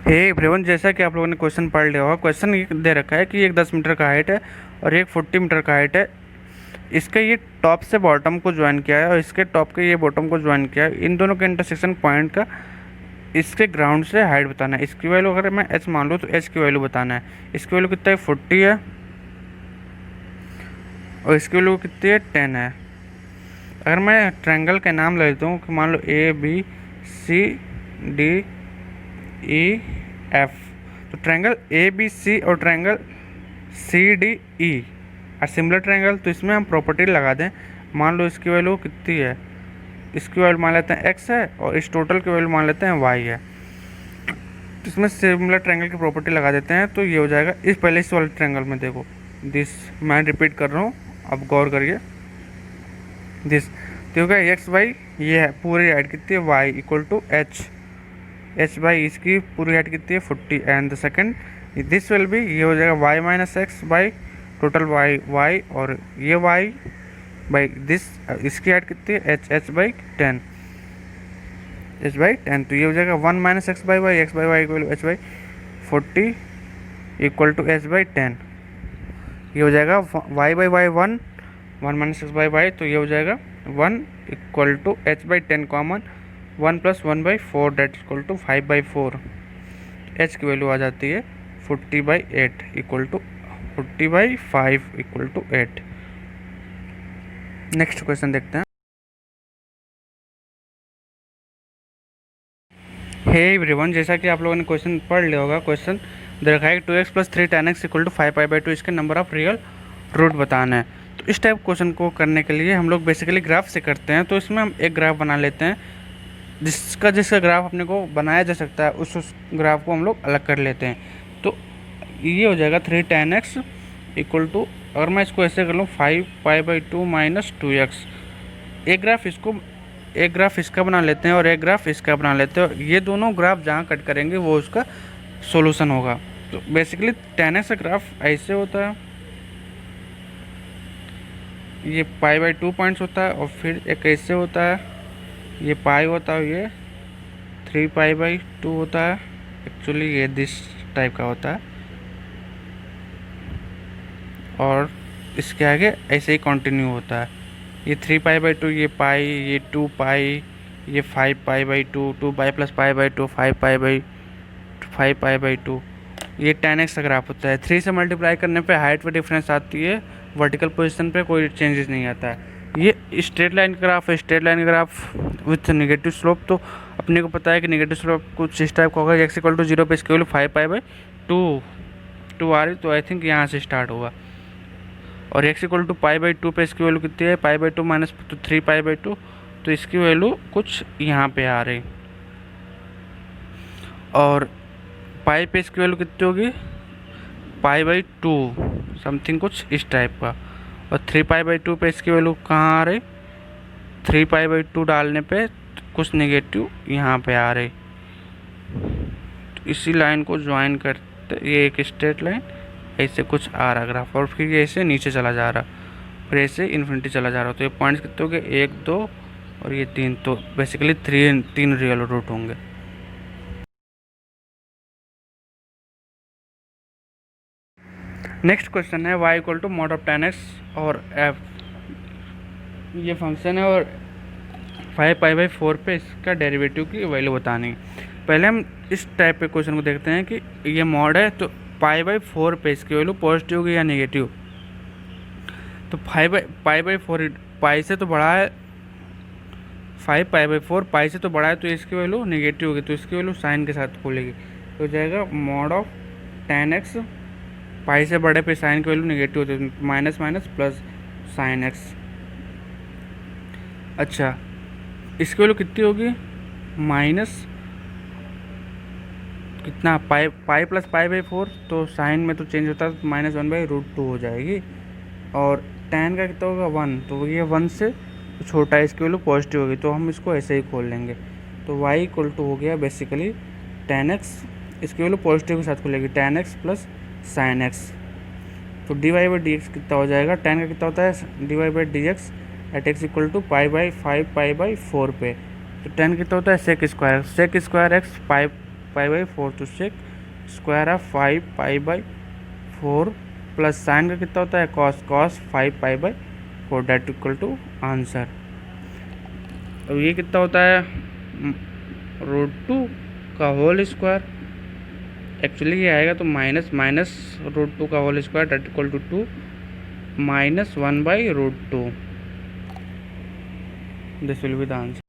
Hey everyone, जैसा कि आप लोगों ने क्वेश्चन पढ़ लिया होगा। क्वेश्चन ये दे रखा है कि एक 10 मीटर का हाइट है और एक 40 मीटर का हाइट है। इसके ये टॉप से बॉटम को ज्वाइन किया है और इसके टॉप के ये बॉटम को ज्वाइन किया है। इन दोनों के इंटरसेक्शन पॉइंट का इसके ग्राउंड से हाइट बताना है। इसकी वैल्यू अगर मैं एच मान लूँ तो एच की वैल्यू बताना है। इसकी वैल्यू कितना है, 40 है, और इसकी वैल्यू कितनी है, 10 है। अगर मैं ट्रायंगल के नाम ले लेता हूँ कि मान लो A B C D E F, तो ट्रायंगल ए बी सी और triangle C D E are similar triangle. तो इसमें हम प्रॉपर्टी लगा दें। मान लो इसकी वैल्यू कितनी है, इसकी वैल्यू मान लेते हैं x है और इस टोटल की वैल्यू मान लेते हैं y है। तो इसमें सिमिलर ट्रायंगल की प्रॉपर्टी लगा देते हैं तो ये हो जाएगा। इस पहले इस वाले ट्रायंगल में देखो, दिस मैं रिपीट कर रहा हूँ, अब गौर करिए। दिस तो होगा एक्स वाई, ये है पूरी हाइट कितनी है, y equal to H by इसकी पूरी हाइट कितनी है, 40। And the second this will be, ये हो जाएगा y minus X by total y और ये y बाई दिस, इसकी हाइट कितनी है, एच बाई 10, तो ये हो जाएगा 1 minus X by Y, X by Y equal H by 40 equal to H by 10। ये हो जाएगा Y by Y 1 minus X by Y, तो ये हो जाएगा 1 equal to H by 10 common 1 plus 1 by 4 that equal to 5 by 4। H की value आ जाती है 40 by 8 equal to 40 by 5 equal to 8। Next question देखते हैं। हे एवरीवन, जैसा कि आप लोगों ने क्वेश्चन पढ़ लिया होगा। क्वेश्चन दे रखा है 2x plus 3 tan x equal to 5 इसके नंबर ऑफ रियल रूट बताना है। तो इस टाइप क्वेश्चन को करने के लिए हम लोग बेसिकली ग्राफ से करते हैं। तो इसमें हम एक ग्राफ बना लेते हैं, जिसका ग्राफ अपने को बनाया जा सकता है, उस ग्राफ को हम लोग अलग कर लेते हैं। तो ये हो जाएगा 3 tan x इक्वल टू, अगर मैं इसको ऐसे कर लूँ 5 माइनस 2x। एक ग्राफ इसका बना लेते हैं और एक ग्राफ इसका बना लेते हैं, और ये दोनों ग्राफ जहाँ कट करेंगे वो उसका सॉल्यूशन होगा। तो बेसिकली tan x का ग्राफ ऐसे होता है, ये π/2 पॉइंट्स होता है, और फिर एक ऐसे होता है, ये पाई होता है, ये 3π/2 होता है। एक्चुअली ये दिस टाइप का होता है, और इसके आगे ऐसे ही कंटिन्यू होता है। ये 3π/2, ये पाई, ये 2π, ये 5π/2, 2π प्लस π/2, 5π/2। ये tan x का ग्राफ होता है। 3 से मल्टीप्लाई करने पे हाइट में डिफरेंस आती है, वर्टिकल पोजीशन पे कोई चेंजेस नहीं आता है। ये स्ट्रेट लाइन ग्राफ है, straight line graph with negative slope. तो अपने को पता है कि नेगेटिव स्लोप कुछ इस टाइप का होगा। x इक्वल टू 0 पे इसकी वैल्यू 5π/2 आ रही, तो आई थिंक यहाँ से स्टार्ट होगा। और x इक्वल टू π/2 पे इसकी वैल्यू कितनी है, π/2 माइनस 3π/2, तो इसकी वैल्यू कुछ यहाँ पे आ रही। और पाई पे इसकी वैल्यू कितनी होगी, π/2 समथिंग कुछ इस टाइप का। और 3π/2 पे इसकी वैल्यू कहाँ आ रही, 3π/2 डालने पे कुछ नेगेटिव यहाँ पे आ रही। तो इसी लाइन को ज्वाइन करते, ये एक स्ट्रेट लाइन ऐसे कुछ आ रहा ग्राफ, और फिर ये ऐसे नीचे चला जा रहा, फिर ऐसे इन्फिनिटी चला जा रहा। तो ये पॉइंट्स कितने हो गए, 1 2 और ये 3, तो बेसिकली 3 रियल रूट होंगे। नेक्स्ट क्वेश्चन है y equal to mod of tan x और f, ये फंक्शन है, और 5π/4 पे इसका डेरिवेटिव की वैल्यू बतानी। पहले हम इस टाइप के क्वेश्चन को देखते हैं कि ये मॉड है, तो π/4 पे इसकी वैल्यू पॉजिटिव होगी या नेगेटिव। तो 5/4 पाई से तो बड़ा है, 5π/4 पाई से तो बड़ा है, तो इसकी वैल्यू नेगेटिव होगी, तो इसकी वैल्यू साइन के साथ खोलेगी। तो हो जाएगा मॉड ऑफ tan x, पाई से बड़े पे साइन की वैल्यू नेगेटिव होती है, minus minus plus sign x। अच्छा, इसकी वैल्यू कितनी होगी, माइनस कितना, पाई प्लस π/4, तो साइन में तो चेंज होता है, तो -1/√2 हो जाएगी। और tan का कितना होगा, 1, तो ये 1 से तो छोटा है, इसकी वैल्यू पॉजिटिव होगी, तो हम इसको ऐसे ही खोल लेंगे। तो y इक्वल टू हो गया बेसिकली tan x, इसकी वैल्यू पॉजिटिव के साथ खुलेगी, tan x plus sign x। तो dy/dx कितना हो जाएगा, tan का कितना होता है, dy/dx eight x equal to π/5 π/4 पे। तो tan कितना होता है, sec स्क्वायर x, पाई 5/4 तो 6 स्क्वायर ऑफ 5π/4 प्लस साइन का कितना होता है cos 5π/4 that equal to answer. अब ये कितना होता है √2 का होल स्क्वायर, एक्चुअली ये आएगा तो -√2 का whole square that equal to 2 -1/√2। This will be the answer.